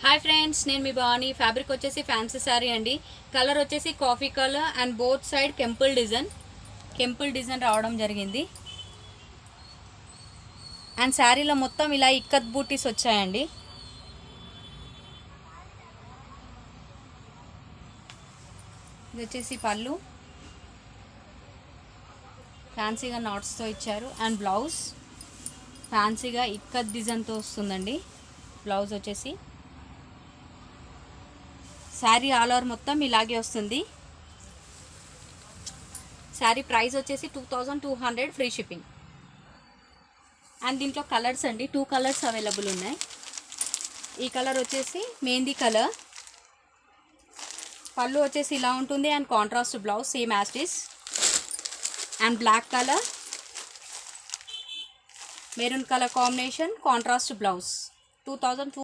Hi friends, నేను మీ బాగుని. ఫ్యాబ్రిక్ వచ్చేసి ఫ్యాన్సీ శారీ అండి. కలర్ వచ్చేసి coffee colour and both side కెంపుల్ డిజైన్ రావడం జరిగింది. అండ్ శారీలో మొత్తం ఇలా ఇక్కత్ బూటీస్ వచ్చాయండి. ఇది వచ్చేసి పళ్ళు, ఫ్యాన్సీగా నాట్స్తో ఇచ్చారు. అండ్ బ్లౌజ్ ఫ్యాన్సీగా ఇక్కత్ డిజైన్తో వస్తుందండి. బ్లౌజ్ వచ్చేసి శారీ ఆల్ ఓవర్ మొత్తం ఇలాగే వస్తుంది. శారీ ప్రైస్ వచ్చేసి 2200 ఫ్రీ షిప్పింగ్. అండ్ దీంట్లో కలర్స్ అండి, 2 కలర్స్ అవైలబుల్ ఉన్నాయి. ఈ కలర్ వచ్చేసి మెహందీ కలర్. పళ్ళు వచ్చేసి ఇలా ఉంటుంది and contrast blouse same as it is. And black colour, maroon colour combination, contrast blouse. 2200